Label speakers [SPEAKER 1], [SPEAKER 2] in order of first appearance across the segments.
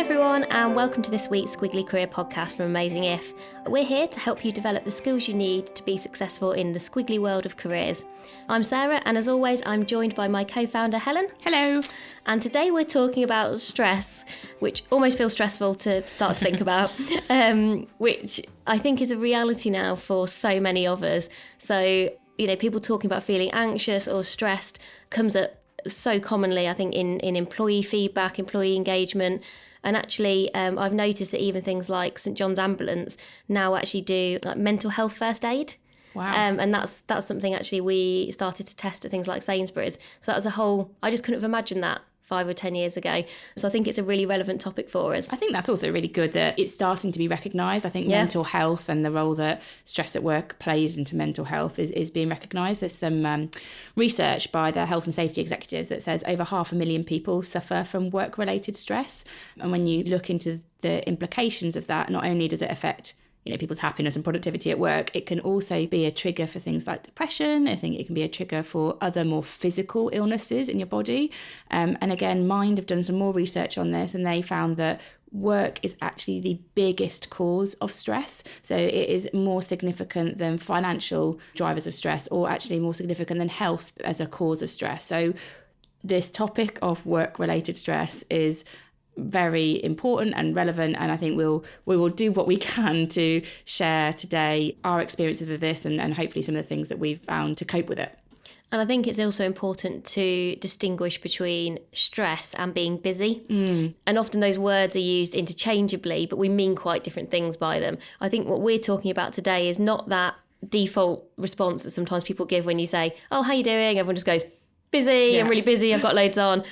[SPEAKER 1] everyone, and welcome to this week's Squiggly Career podcast from Amazing If. We're here to help you develop the skills you need to be successful in the squiggly world of careers. I'm Sarah, and as always, I'm joined by my co-founder, Helen.
[SPEAKER 2] Hello.
[SPEAKER 1] And today we're talking about stress, which almost feels stressful to start to think about, which I think is a reality now for so many of us. So, people talking about feeling anxious or stressed comes up so commonly, I think, in employee feedback, employee engagement. And actually, I've noticed that even things like St John's Ambulance now actually do like mental health first aid.
[SPEAKER 2] Wow.
[SPEAKER 1] And that's something actually we started to test at things like Sainsbury's. So that was a whole, I just couldn't have imagined that 5 or 10 years ago. So I think it's a really relevant topic for us.
[SPEAKER 2] I think that's also really good that it's starting to be recognised. I think mental health and the role that stress at work plays into mental health is being recognised. There's some research by the health and safety executives that says over 500,000 people suffer from work-related stress. And when you look into the implications of that, not only does it affect people's happiness and productivity at work, it can also be a trigger for things like depression. I think it can be a trigger for other more physical illnesses in your body. And again, Mind have done some more research on this, and they found that work is actually the biggest cause of stress. So it is more significant than financial drivers of stress, or actually more significant than health as a cause of stress. So this topic of work-related stress is very important and relevant, and I think we will do what we can to share today our experiences of this and hopefully some of the things that we've found to cope with it.
[SPEAKER 1] And I think it's also important to distinguish between stress and being busy. And often those words are used interchangeably, but we mean quite different things by them. I think what we're talking about today is not that default response that sometimes people give when you say, "Oh, how you doing?" Everyone just goes, "Busy, I'm really busy, I've got loads on."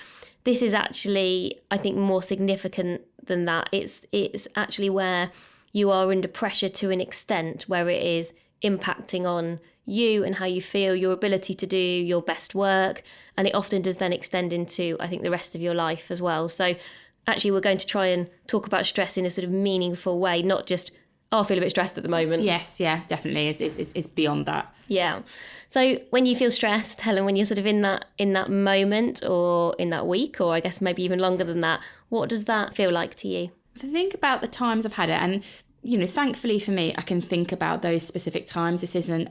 [SPEAKER 1] This is actually, I think, more significant than that. It's actually where you are under pressure to an extent where it is impacting on you and how you feel, your ability to do your best work. And it often does then extend into, I think, the rest of your life as well. So actually, we're going to try and talk about stress in a sort of meaningful way, not just, "Oh, I feel a bit stressed at the moment."
[SPEAKER 2] Yes, yeah, definitely. It's beyond that.
[SPEAKER 1] Yeah. So when you feel stressed, Helen, when you're sort of in that moment or in that week, or I guess maybe even longer than that, what does that feel like to you?
[SPEAKER 2] I think about the times I've had it, and thankfully for me, I can think about those specific times. This isn't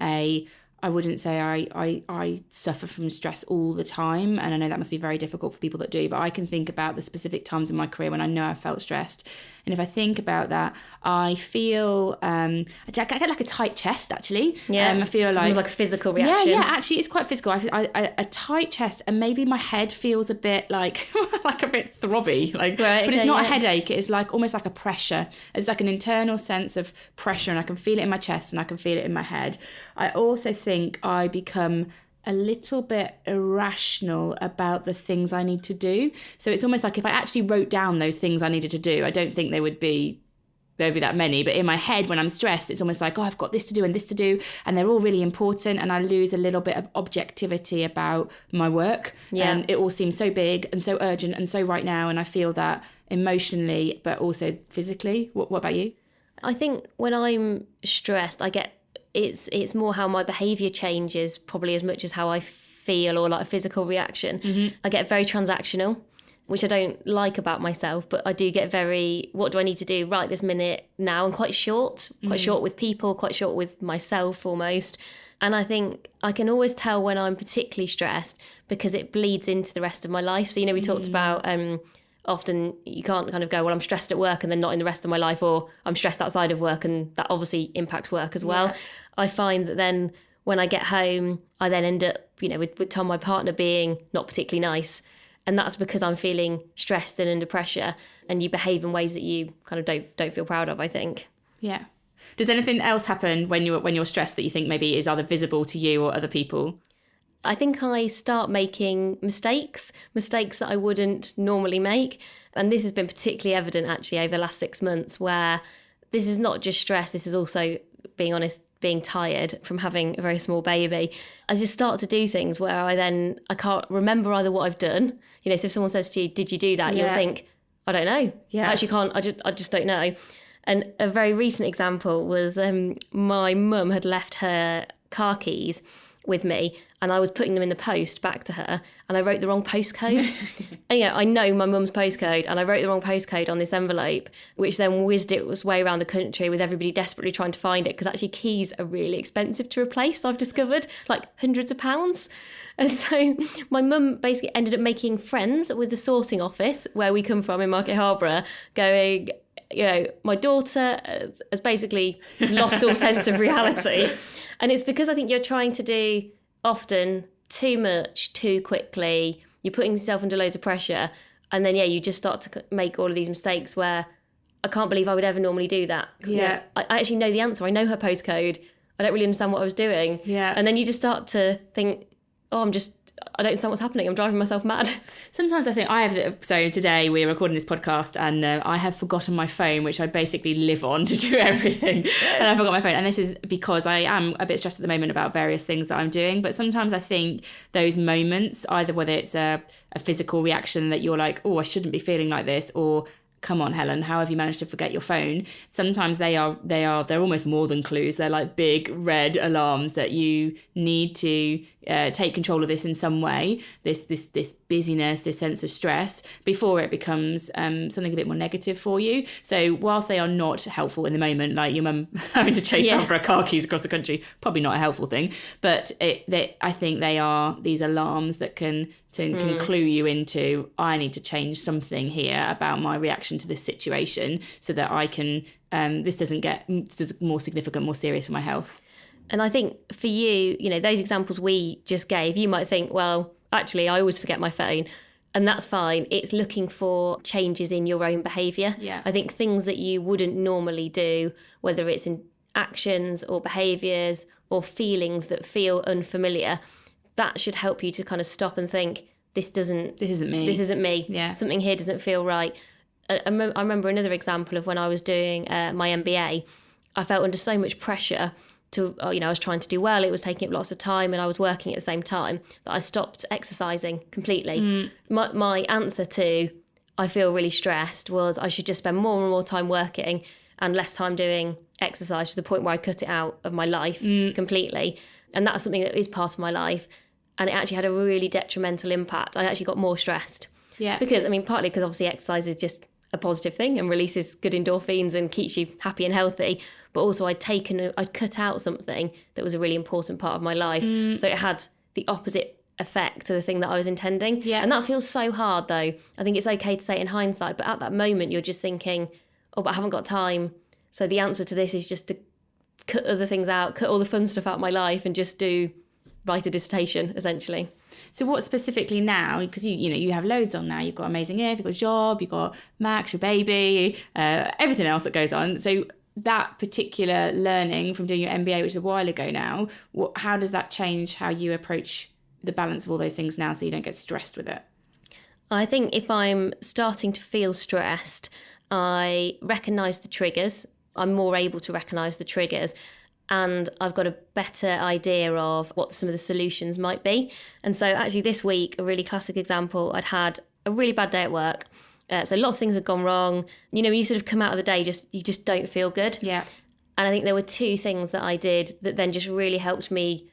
[SPEAKER 2] I wouldn't say I suffer from stress all the time, and I know that must be very difficult for people that do, but I can think about the specific times in my career when I know I felt stressed. And if I think about that, I feel I get like a tight chest, actually.
[SPEAKER 1] Yeah,
[SPEAKER 2] I feel like
[SPEAKER 1] it's like a physical reaction.
[SPEAKER 2] Yeah, actually, it's quite physical. A tight chest, and maybe my head feels a bit like like a bit throbby, but it's not a headache. It's like almost like a pressure. It's like an internal sense of pressure, and I can feel it in my chest and I can feel it in my head. I also think I become a little bit irrational about the things I need to do. So it's almost like if I actually wrote down those things I needed to do, I don't think there'd be that many. But in my head, when I'm stressed, it's almost like, I've got this to do and this to do, and they're all really important, and I lose a little bit of objectivity about my work.
[SPEAKER 1] Yeah.
[SPEAKER 2] It all seems so big and so urgent and so right now, and I feel that emotionally, but also physically. What about you?
[SPEAKER 1] I think when I'm stressed, I get it's more how my behaviour changes probably as much as how I feel, or like a physical reaction. Mm-hmm. I get very transactional, which I don't like about myself, but I do get very, what do I need to do right this minute now? And quite short with people, quite short with myself almost. And I think I can always tell when I'm particularly stressed because it bleeds into the rest of my life. So, we talked about often you can't kind of go, well, I'm stressed at work and then not in the rest of my life, or I'm stressed outside of work and that obviously impacts work as well. Yeah. I find that then when I get home, I then end up, with Tom, my partner, being not particularly nice. And that's because I'm feeling stressed and under pressure, and you behave in ways that you kind of don't feel proud of, I think.
[SPEAKER 2] Yeah. Does anything else happen when you're stressed that you think maybe is either visible to you or other people?
[SPEAKER 1] I think I start making mistakes that I wouldn't normally make. And this has been particularly evident actually over the last 6 months, where this is not just stress, this is also, being honest, being tired from having a very small baby. I just start to do things where I can't remember either what I've done. So if someone says to you, "Did you do that?" You'll think, "I don't know." Yeah. I actually can't, I just don't know. And a very recent example was my mum had left her car keys with me, and I was putting them in the post back to her, and I wrote the wrong postcode. And I know my mum's postcode, and I wrote the wrong postcode on this envelope, which then whizzed its way around the country with everybody desperately trying to find it, because actually keys are really expensive to replace, I've discovered, like hundreds of pounds. And so my mum basically ended up making friends with the sorting office where we come from in Market Harborough, going, my daughter has basically lost all sense of reality. And it's because I think you're trying to do often too much, too quickly. You're putting yourself under loads of pressure. And then, you just start to make all of these mistakes where I can't believe I would ever normally do that.
[SPEAKER 2] Yeah.
[SPEAKER 1] I actually know the answer. I know her postcode. I don't really understand what I was doing.
[SPEAKER 2] Yeah.
[SPEAKER 1] And then you just start to think, I don't understand what's happening. I'm driving myself mad.
[SPEAKER 2] Sometimes I think so today we're recording this podcast and I have forgotten my phone, which I basically live on to do everything. And I forgot my phone. And this is because I am a bit stressed at the moment about various things that I'm doing. But sometimes I think those moments, either whether it's a physical reaction that you're like, oh, I shouldn't be feeling like this, or come on, Helen, how have you managed to forget your phone? Sometimes they're almost more than clues. They're like big red alarms that you need to take control of this in some way, this busyness, this sense of stress, before it becomes something a bit more negative for you. So whilst they are not helpful in the moment, like your mum having to chase after her car keys across the country, probably not a helpful thing, but I think they are these alarms that can clue you into, I need to change something here about my reaction to this situation so that I can, this doesn't get more significant, more serious for my health.
[SPEAKER 1] And I think for you, those examples we just gave, you might think, well, actually, I always forget my phone. And that's fine. It's looking for changes in your own behaviour.
[SPEAKER 2] Yeah.
[SPEAKER 1] I think things that you wouldn't normally do, whether it's in actions or behaviours or feelings that feel unfamiliar, that should help you to kind of stop and think, this isn't me.
[SPEAKER 2] Yeah.
[SPEAKER 1] Something here doesn't feel right. I remember another example of when I was doing my MBA. I felt under so much pressure I was trying to do well. It was taking up lots of time and I was working at the same time that I stopped exercising completely. My answer to I feel really stressed was I should just spend more and more time working and less time doing exercise, to the point where I cut it out of my life completely. And that's something that is part of my life. And it actually had a really detrimental impact. I actually got more stressed.
[SPEAKER 2] Yeah.
[SPEAKER 1] Because, partly because obviously exercise is just a positive thing and releases good endorphins and keeps you happy and healthy. But also I'd cut out something that was a really important part of my life. So it had the opposite effect to the thing that I was intending.
[SPEAKER 2] Yeah.
[SPEAKER 1] And that feels so hard though. I think it's okay to say it in hindsight, but at that moment you're just thinking, oh, but I haven't got time. So the answer to this is just to cut other things out, cut all the fun stuff out of my life and just write a dissertation, essentially.
[SPEAKER 2] So what specifically now, because you have loads on now, you've got Amazing If, you've got a job, you've got Max, your baby, everything else that goes on. So that particular learning from doing your MBA, which is a while ago now, how does that change how you approach the balance of all those things now so you don't get stressed with it?
[SPEAKER 1] I think if I'm starting to feel stressed, I recognise the triggers. I'm more able to recognise the triggers. And I've got a better idea of what some of the solutions might be. And so actually this week, a really classic example, I'd had a really bad day at work. So lots of things had gone wrong. You sort of come out of the day, you just don't feel good.
[SPEAKER 2] Yeah.
[SPEAKER 1] And I think there were two things that I did that then just really helped me,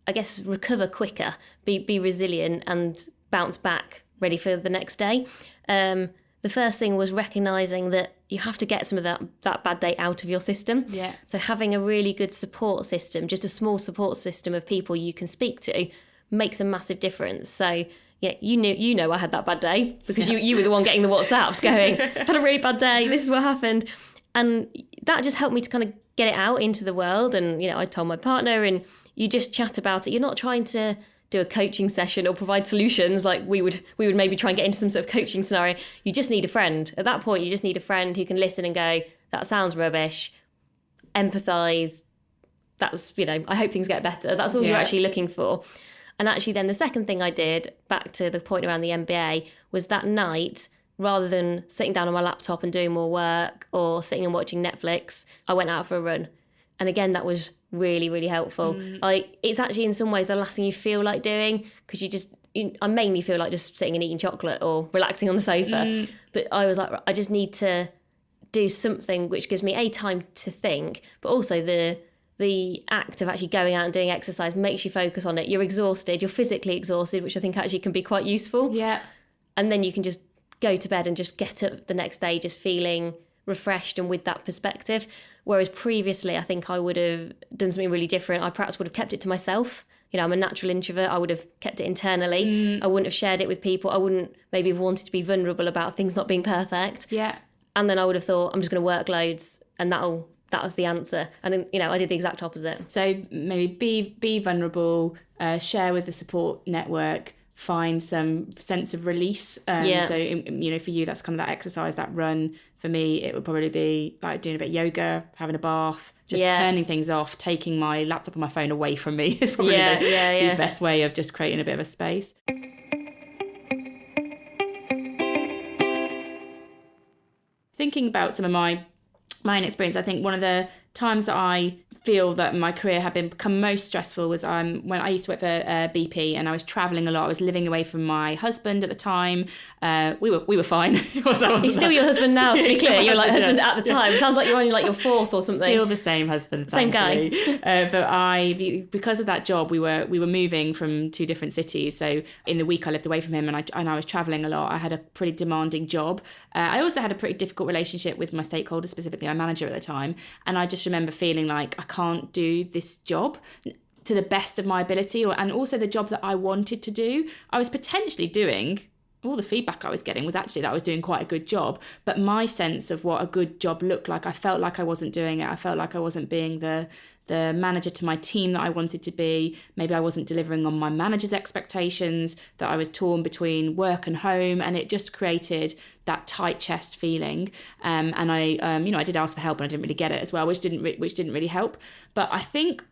[SPEAKER 1] I guess, recover quicker, be resilient and bounce back ready for the next day. The first thing was recognising that you have to get some of that bad day out of your system.
[SPEAKER 2] Yeah.
[SPEAKER 1] So having a really good support system, just a small support system of people you can speak to, makes a massive difference. So you know I had that bad day because you were the one getting the WhatsApps going, I've had a really bad day, this is what happened. And that just helped me to kind of get it out into the world. And, I told my partner and you just chat about it. You're not trying to do a coaching session or provide solutions like we would maybe try and get into some sort of coaching scenario. You just need a friend. At that point, you just need a friend who can listen and go, that sounds rubbish, empathise. That's, I hope things get better. That's all you're actually looking for. And actually then the second thing I did, back to the point around the MBA, was that night, rather than sitting down on my laptop and doing more work or sitting and watching Netflix, I went out for a run. And again, that was really, really helpful. It's actually in some ways the last thing you feel like doing, because I mainly feel like just sitting and eating chocolate or relaxing on the sofa. But I was like, I just need to do something which gives me time to think, but also the the act of actually going out and doing exercise makes you focus on it. You're exhausted, you're physically exhausted, which I think actually can be quite useful.
[SPEAKER 2] Yeah.
[SPEAKER 1] And then you can just go to bed and just get up the next day just feeling refreshed and with that perspective. Whereas previously, I think I would have done something really different. I perhaps would have kept it to myself. You know, I'm a natural introvert. I would have kept it internally. I wouldn't have shared it with people. I wouldn't maybe have wanted to be vulnerable about things not being perfect.
[SPEAKER 2] Yeah.
[SPEAKER 1] And then I would have thought, I'm just going to work loads and that was the answer. And, you know, I did the exact opposite.
[SPEAKER 2] So maybe be vulnerable, share with the support network, find some sense of release. So, you know, for you, that's kind of that exercise, that run. For me, it would probably be like doing a bit of yoga, having a bath, just turning things off, taking my laptop and my phone away from me is probably the best way of just creating a bit of a space. Thinking about some of my own experience, I think one of the times that I feel that my career had become most stressful was when I used to work for BP, and I was travelling a lot. I was living away from my husband at the time. We were fine.
[SPEAKER 1] He's still your husband now, to be clear. You're like husband at the time. It sounds like you're only like your fourth or something.
[SPEAKER 2] Still the same husband.
[SPEAKER 1] Same
[SPEAKER 2] thankfully.
[SPEAKER 1] guy.
[SPEAKER 2] But because of that job, we were moving from 2 different cities. So in the week I lived away from him, and I was travelling a lot. I had a pretty demanding job. I also had a pretty difficult relationship with my stakeholders, specifically my manager at the time. And I just remember feeling like I can't do this job to the best of my ability, and also the job that I wanted to do. I was potentially doing, all the feedback I was getting was actually that I was doing quite a good job, but my sense of what a good job looked like, I felt like I wasn't doing it. I felt like I wasn't being the manager to my team that I wanted to be. Maybe I wasn't delivering on my manager's expectations, that I was torn between work and home, and it just created that tight chest feeling. And I I did ask for help, and I didn't really get it as well, which didn't really help. But I think,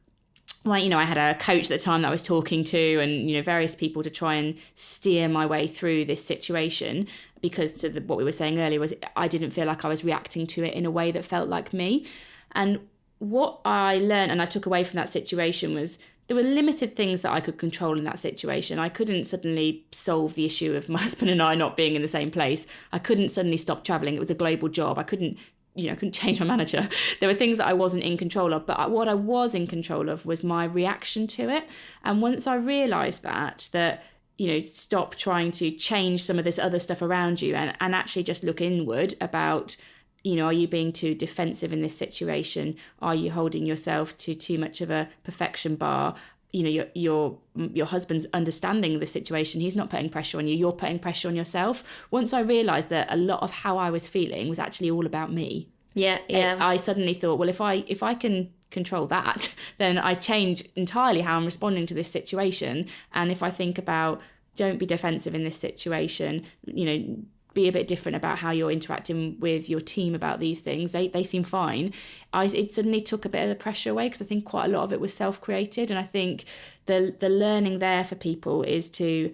[SPEAKER 2] well, I had a coach at the time that I was talking to, and various people to try and steer my way through this situation, because what we were saying earlier was I didn't feel like I was reacting to it in a way that felt like me. And what I learned and I took away from that situation was there were limited things that I could control in that situation. I couldn't suddenly solve the issue of my husband and I not being in the same place. I couldn't suddenly stop traveling. It was a global job. I couldn't change my manager. There were things that I wasn't in control of, but what I was in control of was my reaction to it. And once I realised that stop trying to change some of this other stuff around you and actually just look inward about, are you being too defensive in this situation? Are you holding yourself to too much of a perfection bar? Your husband's understanding the situation. He's not putting pressure on you. You're putting pressure on yourself. Once I realised that a lot of how I was feeling was actually all about me.
[SPEAKER 1] Yeah.
[SPEAKER 2] I suddenly thought, well, if I can control that, then I change entirely how I'm responding to this situation. And if I think about, don't be defensive in this situation, be a bit different about how you're interacting with your team about these things. They seem fine. It suddenly took a bit of the pressure away, because I think quite a lot of it was self-created. And I think the learning there for people is to,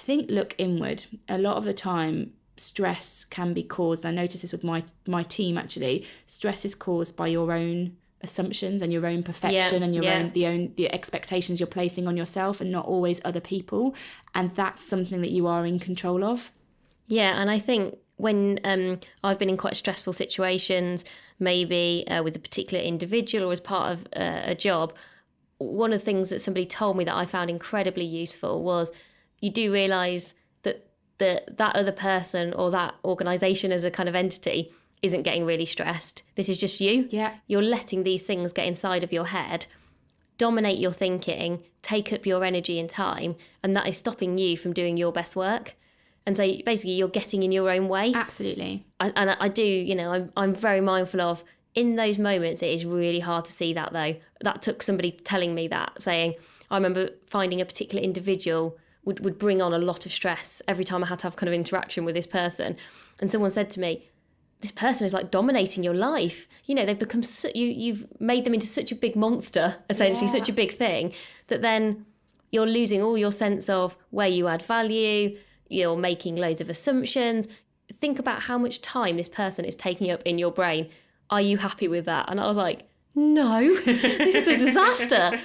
[SPEAKER 2] look inward. A lot of the time, stress can be caused, I noticed this with my team actually, stress is caused by your own assumptions and your own perfection and the expectations you're placing on yourself, and not always other people. And that's something that you are in control of.
[SPEAKER 1] Yeah, and I think when I've been in quite stressful situations, maybe with a particular individual or as part of a job, one of the things that somebody told me that I found incredibly useful was you do realise that other person or that organisation as a kind of entity isn't getting really stressed. This is just you.
[SPEAKER 2] Yeah.
[SPEAKER 1] You're letting these things get inside of your head, dominate your thinking, take up your energy and time, and that is stopping you from doing your best work. And so basically you're getting in your own way.
[SPEAKER 2] Absolutely.
[SPEAKER 1] I do, I'm very mindful of, in those moments, it is really hard to see that though. That took somebody telling me that, saying, I remember finding a particular individual would bring on a lot of stress every time I had to have kind of interaction with this person. And someone said to me, this person is like dominating your life. They've become, you've made them into such a big monster, essentially, such a big thing, that then you're losing all your sense of where you add value. You're making loads of assumptions. Think about how much time this person is taking up in your brain. Are you happy with that? And I was like, no, this is a disaster.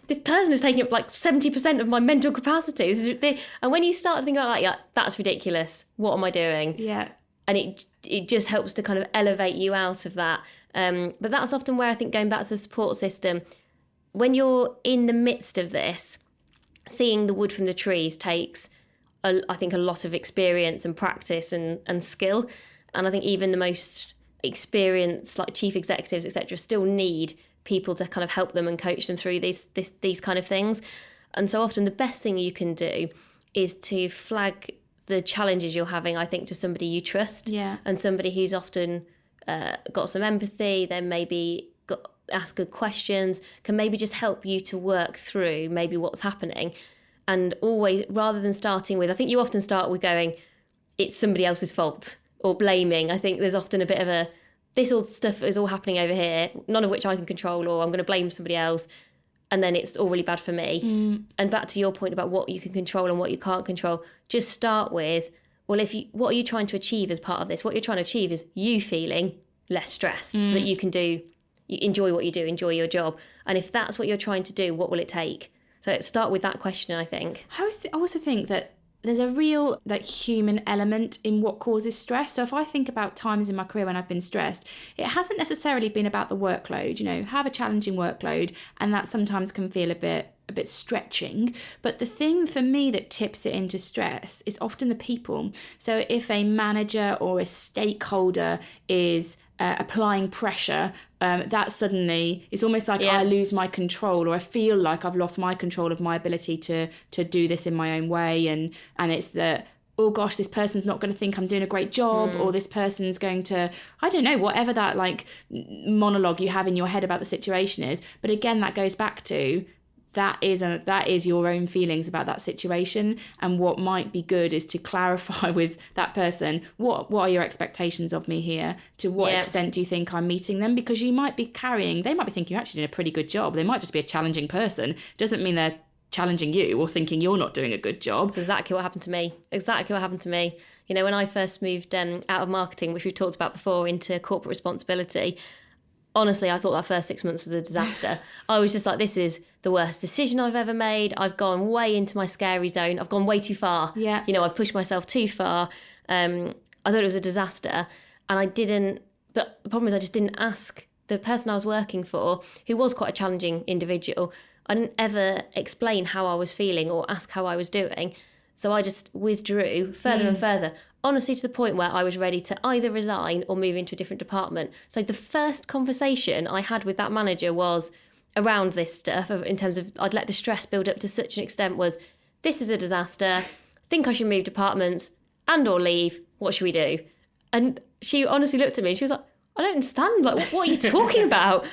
[SPEAKER 1] This person is taking up like 70% of my mental capacity. And when you start thinking about that's ridiculous. What am I doing?
[SPEAKER 2] Yeah.
[SPEAKER 1] And it just helps to kind of elevate you out of that But that's often where I think, going back to the support system, when you're in the midst of this, seeing the wood from the trees takes, I think, a lot of experience and practice and skill. And I think even the most experienced, like chief executives, etc., still need people to kind of help them and coach them through these kind of things. And so often the best thing you can do is to flag the challenges you're having, I think, to somebody you trust, and somebody who's often got some empathy, then maybe ask good questions, can maybe just help you to work through maybe what's happening. And always, rather than starting with, I think you often start with going, it's somebody else's fault, or blaming. I think there's often a bit of this all stuff is all happening over here, none of which I can control, or I'm going to blame somebody else, and then it's all really bad for me. And back to your point about what you can control and what you can't control, just start with, well, what are you trying to achieve as part of this? What you're trying to achieve is you feeling less stressed, so that you enjoy what you do, enjoy your job. And if that's what you're trying to do, what will it take? So start with that question, I think.
[SPEAKER 2] I also think that there's a real human element in what causes stress. So if I think about times in my career when I've been stressed, it hasn't necessarily been about the workload. Have a challenging workload, and that sometimes can feel a bit stretching. But the thing for me that tips it into stress is often the people. So if a manager or a stakeholder is applying pressure, that suddenly, it's almost like I lose my control, or I feel like I've lost my control of my ability to do this in my own way. And it's that, oh gosh, this person's not going to think I'm doing a great job, or this person's going to, I don't know, whatever that monologue you have in your head about the situation is. But again, that goes back to, that is your own feelings about that situation. And what might be good is to clarify with that person, what are your expectations of me here? To what extent do you think I'm meeting them? Because they might be thinking you're actually doing a pretty good job. They might just be a challenging person. Doesn't mean they're challenging you or thinking you're not doing a good job.
[SPEAKER 1] That's exactly what happened to me. When I first moved out of marketing, which we've talked about before, into corporate responsibility, honestly, I thought that first 6 months was a disaster. I was just like, this is the worst decision I've ever made. I've gone way into my scary zone. I've gone way too far.
[SPEAKER 2] Yeah.
[SPEAKER 1] I've pushed myself too far. I thought it was a disaster. And I didn't, but the problem is I just didn't ask the person I was working for, who was quite a challenging individual. I didn't ever explain how I was feeling or ask how I was doing. So I just withdrew further and further, honestly, to the point where I was ready to either resign or move into a different department. So the first conversation I had with that manager was around this stuff, in terms of I'd let the stress build up to such an extent, was, this is a disaster, I think I should move departments and or leave, what should we do? And she honestly looked at me, she was like, I don't understand, what are you talking about?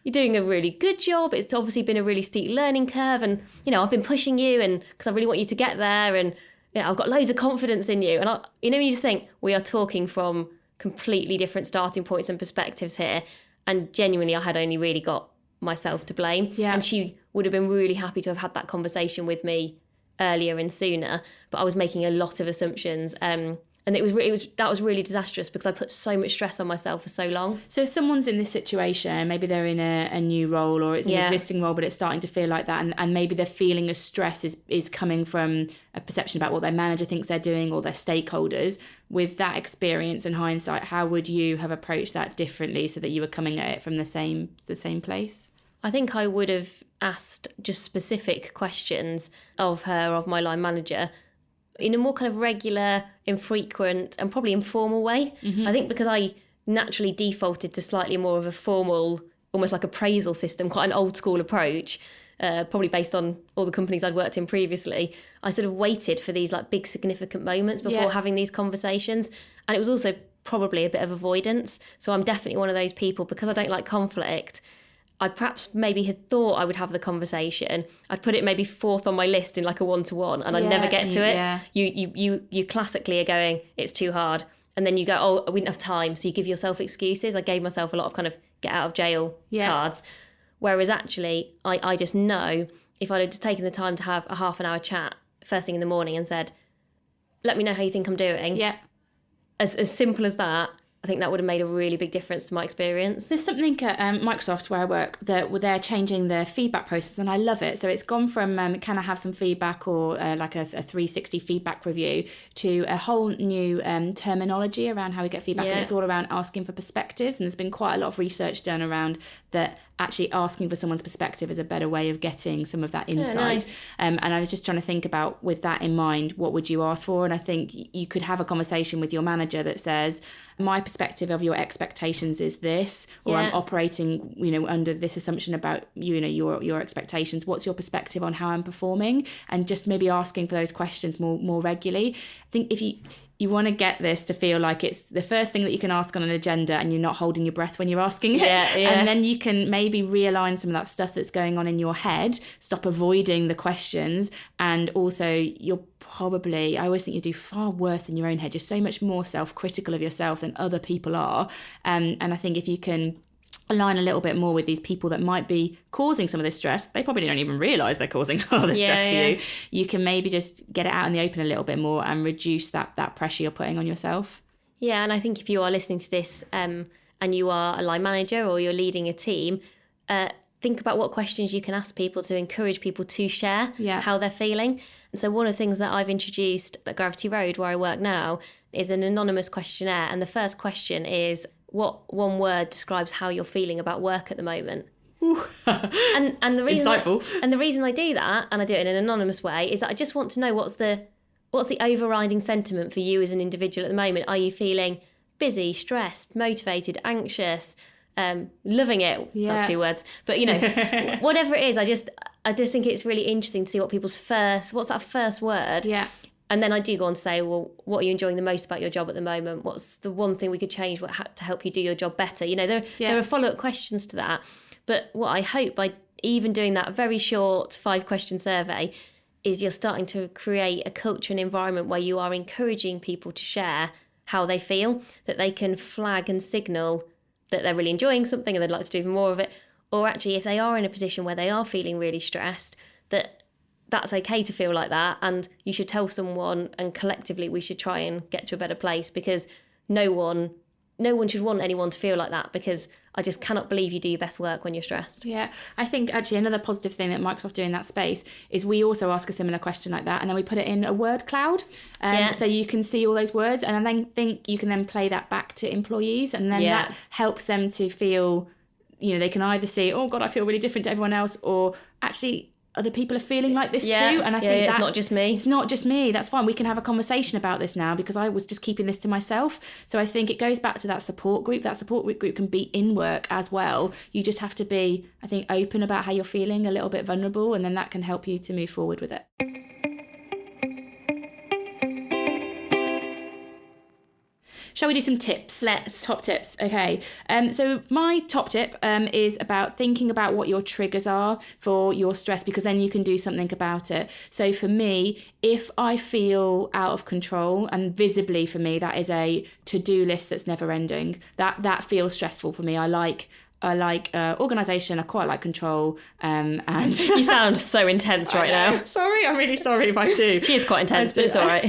[SPEAKER 1] You're doing a really good job. It's obviously been a really steep learning curve, and I've been pushing you, and because I really want you to get there, and I've got loads of confidence in you. And you just think, we are talking from completely different starting points and perspectives here, and genuinely I had only really got myself to blame. And she would have been really happy to have had that conversation with me earlier and sooner, but I was making a lot of assumptions. And that was really disastrous, because I put so much stress on myself for so long.
[SPEAKER 2] So if someone's in this situation, maybe they're in a new role, or it's an existing role, but it's starting to feel like that, and maybe their feeling of stress is coming from a perception about what their manager thinks they're doing, or their stakeholders. With that experience and hindsight, how would you have approached that differently, so that you were coming at it from the same place?
[SPEAKER 1] I think I would have asked just specific questions of my line manager, in a more kind of regular, infrequent, and probably informal way. I think because I naturally defaulted to slightly more of a formal, almost like appraisal system, quite an old school approach, probably based on all the companies I'd worked in previously, I sort of waited for these big significant moments before having these conversations. And it was also probably a bit of avoidance. So I'm definitely one of those people, because I don't like conflict, I perhaps maybe had thought I would have the conversation. I'd put it maybe fourth on my list in a one-to-one, and I'd never get to it. Yeah. You classically are going, it's too hard. And then you go, oh, we didn't have time. So you give yourself excuses. I gave myself a lot of kind of get out of jail cards. Whereas actually, I just know, if I'd have just taken the time to have a half an hour chat first thing in the morning and said, let me know how you think I'm doing.
[SPEAKER 2] Yeah.
[SPEAKER 1] As simple as that, I think that would have made a really big difference to my experience.
[SPEAKER 2] There's something at Microsoft where I work that they're changing the feedback process, and I love it. So it's gone from can I have some feedback, or like a 360 feedback review, to a whole new terminology around how we get feedback. And it's all around asking for perspectives. And there's been quite a lot of research done around that actually asking for someone's perspective is a better way of getting some of that insight.
[SPEAKER 1] Nice.
[SPEAKER 2] And I was just trying to think about, with that in mind, what would you ask for? And I think you could have a conversation with your manager that says, my perspective of your expectations is this, or I'm operating, under this assumption about, your expectations. What's your perspective on how I'm performing? And just maybe asking for those questions more regularly. I think if you want to get this to feel like it's the first thing that you can ask on an agenda, and you're not holding your breath when you're asking it. And then you can maybe realign some of that stuff that's going on in your head, stop avoiding the questions. And also you're probably, I always think you do far worse in your own head. You're so much more self-critical of yourself than other people are. And I think if you can align a little bit more with these people that might be causing some of this stress, they probably don't even realise they're causing all this stress for you. You can maybe just get it out in the open a little bit more and reduce that pressure you're putting on yourself. Yeah,
[SPEAKER 1] and I think if you are listening to this and you are a line manager or you're leading a team, think about what questions you can ask people to encourage people to share how they're feeling. And so one of the things that I've introduced at Gravity Road, where I work now, is an anonymous questionnaire. And the first question is, what one word describes how you're feeling about work at the moment? and the reason the reason I do that, and I do it in an anonymous way, is that I just want to know what's the overriding sentiment for you as an individual at the moment. Are you feeling busy, stressed, motivated, anxious, loving it? That's 2 words, but whatever it is, I just think it's really interesting to see what's that first word. And then I do go on to say, well, what are you enjoying the most about your job at the moment? What's the one thing we could change to help you do your job better? There are follow-up questions to that. But what I hope by even doing that very short 5-question survey is you're starting to create a culture and environment where you are encouraging people to share how they feel, that they can flag and signal that they're really enjoying something and they'd like to do even more of it. Or actually, if they are in a position where they are feeling really stressed, that's okay to feel like that, and you should tell someone, and collectively we should try and get to a better place, because no one should want anyone to feel like that, because I just cannot believe you do your best work when you're stressed.
[SPEAKER 2] Yeah, I think actually another positive thing that Microsoft do in that space is we also ask a similar question like that, and then we put it in a word cloud, so you can see all those words, and I then think you can then play that back to employees, and then that helps them to feel, they can either see, oh God, I feel really different to everyone else, or actually other people are feeling like this too. And I think
[SPEAKER 1] it's not just me.
[SPEAKER 2] It's not just me. That's fine. We can have a conversation about this now, because I was just keeping this to myself. So I think it goes back to that support group. That support group can be in work as well. You just have to be, I think, open about how you're feeling, a little bit vulnerable, and then that can help you to move forward with it. Shall we do some tips?
[SPEAKER 1] Let's.
[SPEAKER 2] Top tips. Okay. So my top tip is about thinking about what your triggers are for your stress, because then you can do something about it. So for me, if I feel out of control, and visibly for me, that is a to-do list that's never ending. That feels stressful for me. I like organisation. I quite like control. And
[SPEAKER 1] you sound so intense right now.
[SPEAKER 2] Sorry, I'm really sorry if I do.
[SPEAKER 1] She is quite intense, but it's all right.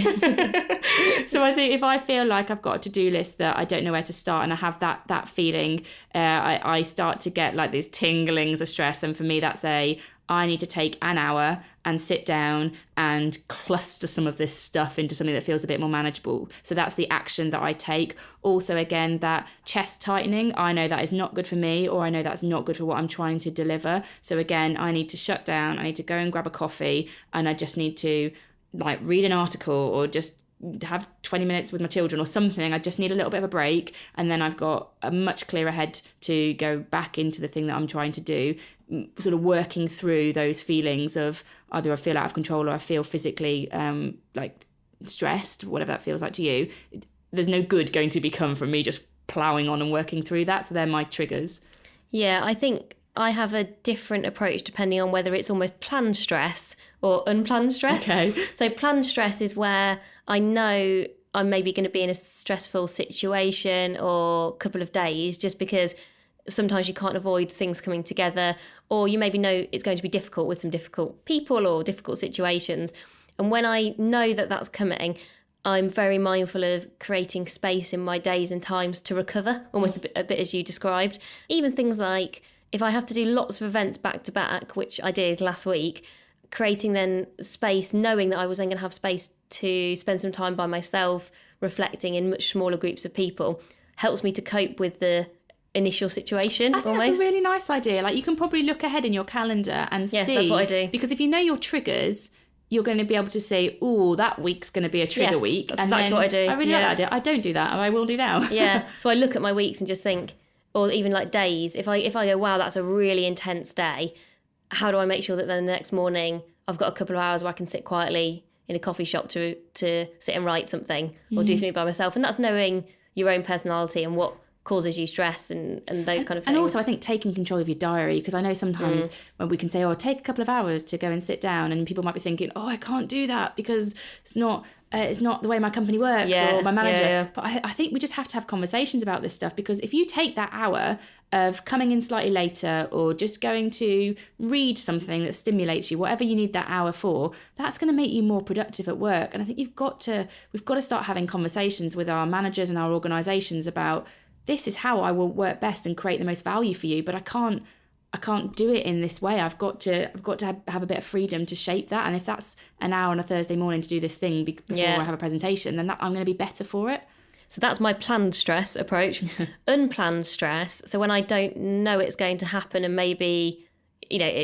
[SPEAKER 2] So I think if I feel like I've got a to-do list that I don't know where to start, and I have that feeling, I start to get like these tinglings of stress. And for me, that's I need to take an hour and sit down and cluster some of this stuff into something that feels a bit more manageable. So that's the action that I take. Also, again, that chest tightening, I know that is not good for me, or I know that's not good for what I'm trying to deliver. So again, I need to shut down, I need to go and grab a coffee, and I just need to read an article, or just have 20 minutes with my children or something. I just need a little bit of a break, and then I've got a much clearer head to go back into the thing that I'm trying to do, sort of working through those feelings of either I feel out of control or I feel physically stressed, whatever that feels like to you. There's no good going to become from me just ploughing on and working through that. So they're my triggers.
[SPEAKER 1] Yeah, I think I have a different approach depending on whether it's almost planned stress or unplanned stress.
[SPEAKER 2] Okay.
[SPEAKER 1] So planned stress is where I know I'm maybe going to be in a stressful situation or a couple of days, just because sometimes you can't avoid things coming together, or you maybe know it's going to be difficult with some difficult people or difficult situations. And when I know that that's coming, I'm very mindful of creating space in my days and times to recover, almost a bit as you described. Even things like if I have to do lots of events back to back, which I did last week, creating then space, knowing that I was then going to have space to spend some time by myself, reflecting in much smaller groups of people, helps me to cope with the initial situation.
[SPEAKER 2] I think that's a really nice idea. Like, you can probably look ahead in your calendar and see.
[SPEAKER 1] That's what I do.
[SPEAKER 2] Because if you know your triggers, you're going to be able to say, oh, that week's going to be a trigger week.
[SPEAKER 1] That's exactly what I do.
[SPEAKER 2] I really like that idea. I don't do that, and I will do now.
[SPEAKER 1] Yeah. So I look at my weeks and just think, or even like days, if I go, wow, that's a really intense day, how do I make sure that then the next morning I've got a couple of hours where I can sit quietly in a coffee shop to sit and write something or do something by myself? And that's knowing your own personality and what causes you stress and those kind of things.
[SPEAKER 2] And also, I think taking control of your diary, because I know sometimes when we can say, oh, take a couple of hours to go and sit down, and people might be thinking, oh, I can't do that because it's not the way my company works or my manager.
[SPEAKER 1] Yeah.
[SPEAKER 2] But I think we just have to have conversations about this stuff, because if you take that hour of coming in slightly later or just going to read something that stimulates you, whatever you need that hour for, that's going to make you more productive at work. And I think we've got to start having conversations with our managers and our organisations about, this is how I will work best and create the most value for you, but I can't do it in this way. I've got to have a bit of freedom to shape that. And if that's an hour on a Thursday morning to do this thing before I have a presentation, then I'm going to be better for it.
[SPEAKER 1] So that's my planned stress approach. Unplanned stress. So when I don't know it's going to happen, and maybe,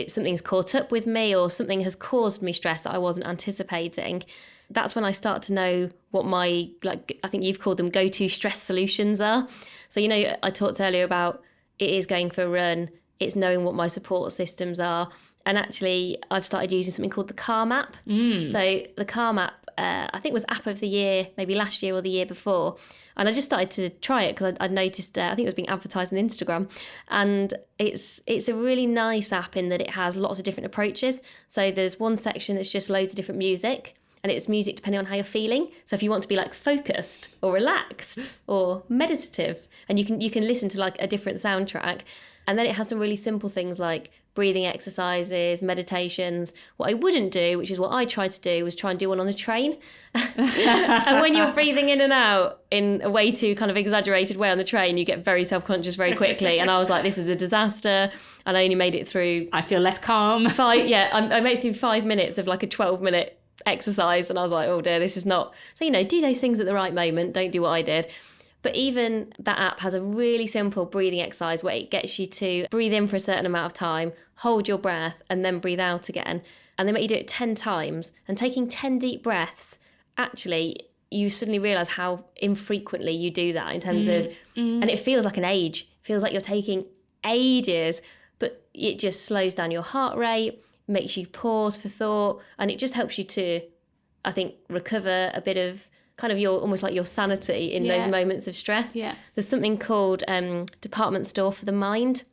[SPEAKER 1] something's caught up with me or something has caused me stress that I wasn't anticipating, that's when I start to know what my, I think you've called them go-to stress solutions are. So, I talked earlier about it is going for a run. It's knowing what my support systems are. And actually, I've started using something called the Calm app. So the Calm app, I think was app of the year, maybe last year or the year before. And I just started to try it because I'd noticed, I think it was being advertised on Instagram. And it's a really nice app in that it has lots of different approaches. So there's one section that's just loads of different music. And it's music depending on how you're feeling. So if you want to be like focused or relaxed or meditative, and you can listen to like a different soundtrack. And then it has some really simple things like breathing exercises, meditations. What I wouldn't do, which is what I tried to do, was try and do one on the train. And when you're breathing in and out in a way too kind of exaggerated way on the train, you get very self-conscious very quickly. And I was like, this is a disaster. And I only made it through.
[SPEAKER 2] I feel less calm.
[SPEAKER 1] I made it through 5 minutes of like a 12-minute exercise, and I was like, oh dear, this is not. So, do those things at the right moment. Don't do what I did. But even that app has a really simple breathing exercise where it gets you to breathe in for a certain amount of time, hold your breath, and then breathe out again. And they make you do it 10 times. And taking 10 deep breaths, actually, you suddenly realise how infrequently you do that in terms of, and it feels like an age. It feels like you're taking ages, but it just slows down your heart rate, makes you pause for thought, and it just helps you to, I think, recover a bit of kind of almost like your sanity in those moments of stress. Yeah. There's something called Department Store for the Mind,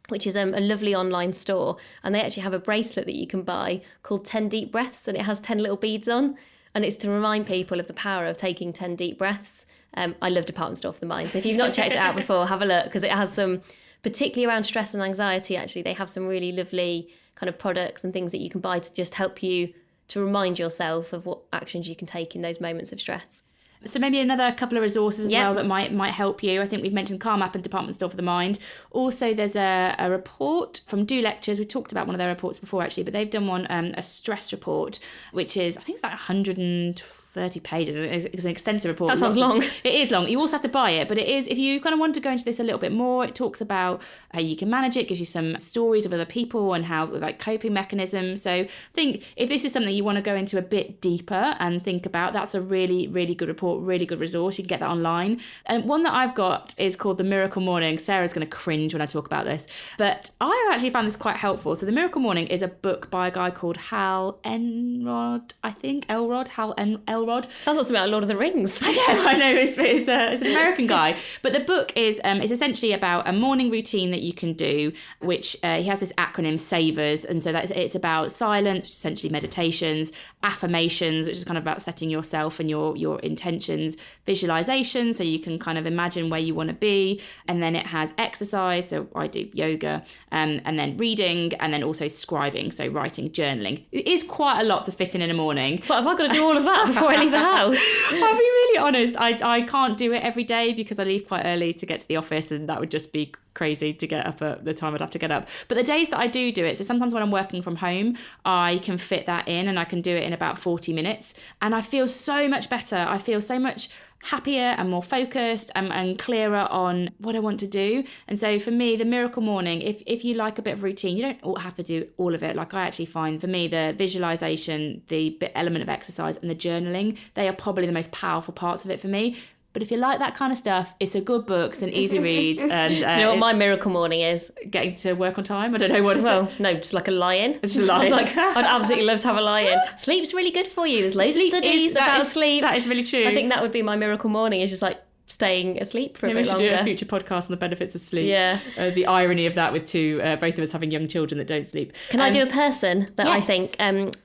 [SPEAKER 1] which is a lovely online store, and they actually have a bracelet that you can buy called 10 Deep Breaths, and it has 10 little beads on, and it's to remind people of the power of taking 10 deep breaths. I love Department Store for the Mind, so if you've not checked it out before, have a look, because it has some, particularly around stress and anxiety, actually, they have some really lovely kind of products and things that you can buy to just help you to remind yourself of what actions you can take in those moments of stress.
[SPEAKER 2] So maybe another couple of resources as well that might help you. I think we've mentioned Calm app and Department Store for the Mind. Also, there's a report from Do Lectures. We talked about one of their reports before, actually, but they've done one, a stress report, which is, I think it's like 130 pages. It's an extensive report.
[SPEAKER 1] That sounds long.
[SPEAKER 2] It is long. You also have to buy it, but it is, if you kind of want to go into this a little bit more, it talks about how you can manage it, gives you some stories of other people and how, like, coping mechanisms. So I think if this is something you want to go into a bit deeper and think about, that's a really, really good report, really good resource. You can get that online. And one that I've got is called The Miracle Morning. Sarah's going to cringe when I talk about this, but I actually found this quite helpful. So The Miracle Morning is a book by a guy called Hal Elrod, I think. Elrod.
[SPEAKER 1] Sounds like something like Lord of the Rings.
[SPEAKER 2] I know. It's an American guy. But the book is it's essentially about a morning routine that you can do, which he has this acronym SAVERS. And so it's about silence, which is essentially meditations, affirmations, which is kind of about setting yourself and your intentions, visualization, so you can kind of imagine where you want to be. And then it has exercise, so I do yoga, and then reading, and then also scribing, so writing, journaling. It is quite a lot to fit in a morning.
[SPEAKER 1] So have I got to do all of that before I leave the house.
[SPEAKER 2] I'll be really honest. I can't do it every day because I leave quite early to get to the office, and that would just be crazy to get up at the time I'd have to get up. But the days that I do it, so sometimes when I'm working from home, I can fit that in and I can do it in about 40 minutes. And I feel so much better. I feel so much happier and more focused and clearer on what I want to do. And so for me, the miracle morning, if you like a bit of routine, you don't have to do all of it. Like I actually find for me, the visualization, the element of exercise and the journaling, they are probably the most powerful parts of it for me. But if you like that kind of stuff, it's a good book, it's an easy read. And
[SPEAKER 1] do you know what my miracle morning is?
[SPEAKER 2] Getting to work on time? I don't know what it is.
[SPEAKER 1] Well, no, just like a lie-in.
[SPEAKER 2] It's just a lie-in.
[SPEAKER 1] I was like, I'd absolutely love to have a lie-in. Sleep's really good for you. There's loads of studies about sleep.
[SPEAKER 2] That is really true.
[SPEAKER 1] I think that would be my miracle morning, is just like staying asleep for a bit longer.
[SPEAKER 2] We should do a future podcast on the benefits of sleep.
[SPEAKER 1] Yeah.
[SPEAKER 2] The irony of that with both of us having young children that don't sleep.
[SPEAKER 1] Can I do a person that
[SPEAKER 2] yes.
[SPEAKER 1] I think?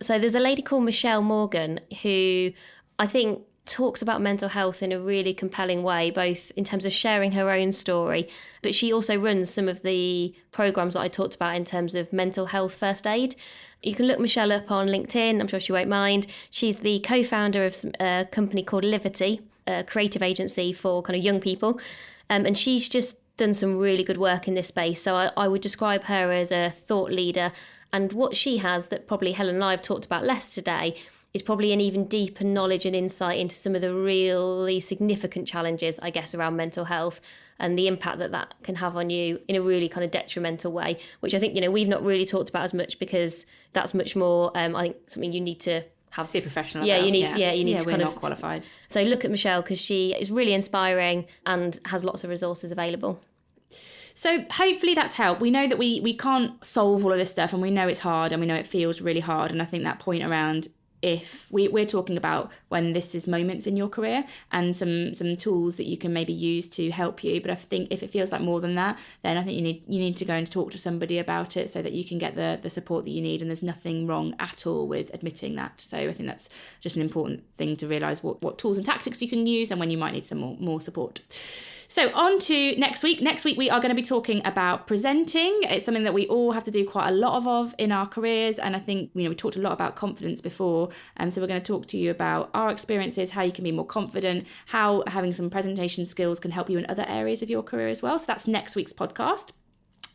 [SPEAKER 1] So there's a lady called Michelle Morgan who I think talks about mental health in a really compelling way, both in terms of sharing her own story, but she also runs some of the programs that I talked about in terms of mental health first aid. You can look Michelle up on LinkedIn. I'm sure she won't mind. She's the co-founder of a company called Liberty, a creative agency for kind of young people. And she's just done some really good work in this space. So I would describe her as a thought leader. And what she has that probably Helen and I have talked about less today is probably an even deeper knowledge and insight into some of the really significant challenges, I guess, around mental health and the impact that can have on you in a really kind of detrimental way, which I think, we've not really talked about as much because that's much more, I think, something you need to have.
[SPEAKER 2] See a professional.
[SPEAKER 1] Yeah, you need to
[SPEAKER 2] we're
[SPEAKER 1] kind
[SPEAKER 2] not
[SPEAKER 1] of
[SPEAKER 2] qualified.
[SPEAKER 1] So look at Michelle because she is really inspiring and has lots of resources available.
[SPEAKER 2] So hopefully that's helped. We know that we can't solve all of this stuff, and we know it's hard, and we know it feels really hard. And I think that point around, if we're talking about when this is moments in your career and some tools that you can maybe use to help you, but I think if it feels like more than that, then I think you need to go and talk to somebody about it so that you can get the support that you need. And there's nothing wrong at all with admitting that. So I think that's just an important thing to realise what tools and tactics you can use and when you might need some more support. So on to next week. Next week, we are going to be talking about presenting. It's something that we all have to do quite a lot of in our careers. And I think, we talked a lot about confidence before. So we're going to talk to you about our experiences, how you can be more confident, how having some presentation skills can help you in other areas of your career as well. So that's next week's podcast.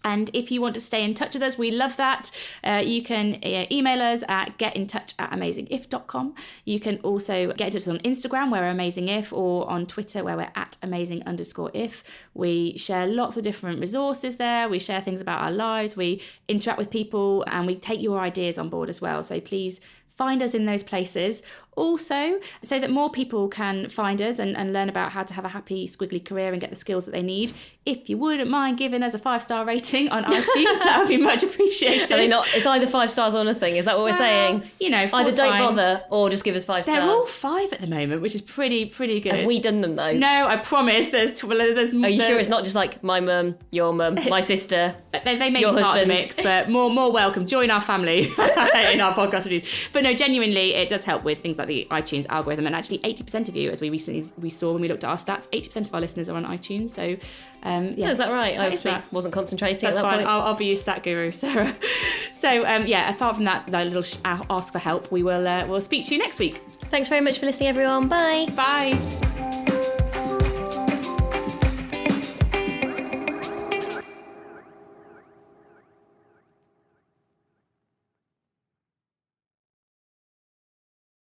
[SPEAKER 2] And if you want to stay in touch with us, we love that. You can email us at getintouch@amazingif.com. You can also get in touch with us on Instagram, where we're amazingif, or on Twitter, where we're at amazing_if. We share lots of different resources there. We share things about our lives. We interact with people, and we take your ideas on board as well. So please find us in those places. Also, so that more people can find us and learn about how to have a happy, squiggly career and get the skills that they need. If you wouldn't mind giving us a 5-star rating on iTunes, that would be much appreciated.
[SPEAKER 1] Are they not? It's either 5 stars or nothing. Is that what we're saying?
[SPEAKER 2] Either
[SPEAKER 1] don't bother or just give us 5 stars.
[SPEAKER 2] They're all 5 at the moment, which is pretty good.
[SPEAKER 1] Have we done them though?
[SPEAKER 2] No, I promise. There's more.
[SPEAKER 1] Are you sure it's not just like my mum, your mum, my sister?
[SPEAKER 2] They may
[SPEAKER 1] your
[SPEAKER 2] be part
[SPEAKER 1] husband.
[SPEAKER 2] of the mix, but more welcome. Join our family in our podcast reviews. But no, genuinely, it does help with things like the iTunes algorithm. And actually, 80% of you, as we saw when we looked at our stats, 80% of our listeners are on iTunes. So, yeah.
[SPEAKER 1] Is that right? I obviously wasn't concentrating
[SPEAKER 2] That's
[SPEAKER 1] at that
[SPEAKER 2] fine.
[SPEAKER 1] point.
[SPEAKER 2] I'll be your stat guru, Sarah. So, apart from that little ask for help, we'll speak to you next week.
[SPEAKER 1] Thanks very much for listening, everyone. Bye.
[SPEAKER 2] Bye.